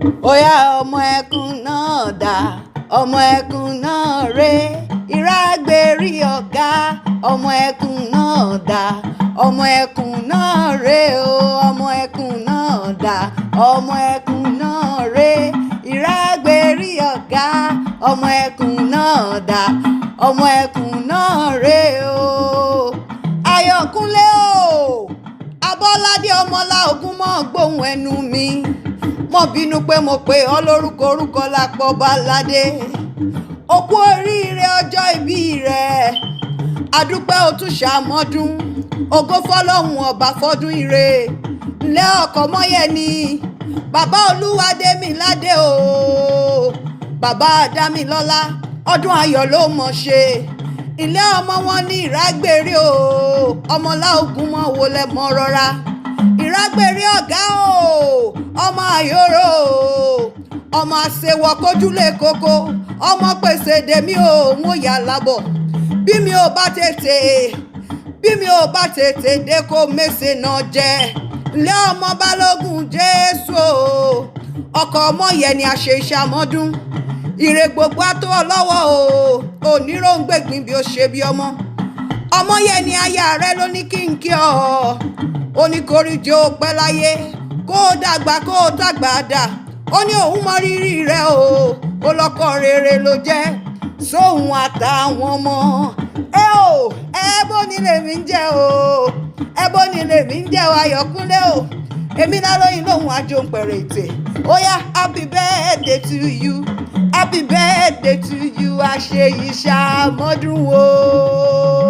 Óyá ọmọ ẹkùn náà dà, ọmọ ẹkùn náà rè, ìrágbérí ọ̀gá, ọmọ ẹkùn náà dà, ọmọ ẹkùn náà rè o, ọmọ ẹkùn náà dà, ọmọ ẹkùn náà rè, ìrágbérí ọ̀gá, ọmọ ẹkùn náà dà, ọmọ ẹkùn náà rè o. Ayọ̀kúnlé o, Abọ́ládé ọmọlá Ògúnmọ́ gbóhùn ẹnu mi, mo bínú pé mo pè ọ́ lórúkọ orúkọ lápọ̀ Báládé. Ó kú oríire ọjọ́ ìbí rẹ̀, àdúpẹ́ ó tún ṣàmọ́dún, ògo fọ́lọ́hun ọba fọ́dún ire. Ǹlẹ́ ọkọ Mọ́yẹ̀ni, bàbá Olúwadémiládé o, bàbá Dámilọ́lá, ọdún ayọ̀ ló mọ̀ ṣe. Ilé ọmọ wọn ní Ìrágbérí o, ọmọlá Ògúnmọ́ wo lẹ mọ rọra. Ìrágbérí ọ̀gá o, ọmọ àyòrò o, ọmọ àṣewọ̀ kójúlé kókó, ọmọ pèsè dèmí o, mo yà lábọ̀. Bí mi ò bá tètè dé kó mèsè náà jẹ. Ilé ọmọ Balógun Jésù o, ọkọ Mọ́yẹ̀ni àṣẹ ìṣàmọ́dún. Ire gbogbo á tó ọ lọ́wọ́ o, oníròǹgbègbìn bí ó ṣe bí ọmọ. Ọmọyẹni aya rẹ ló ní kí n kí ọ, ó ní kórìjọ pẹ́ láyé, kó o dàgbà kó o dàgbà dà. Ó ní òun mọ rírì rẹ o, ó lọ́kọ rere ló jẹ́ sóhun àtàwọn ọmọ. Ẹbọ ni lèmi ń jẹ o, ẹbọ ni lèmi ń jẹ o, Ayọ̀kúnlé o, èmi náà lóyìn lóhun àjò ń pẹ̀rẹ̀ ètè. Ó yá happy birthday to you, happy birthday to you, àṣeyìí ṣàmọ́dún o.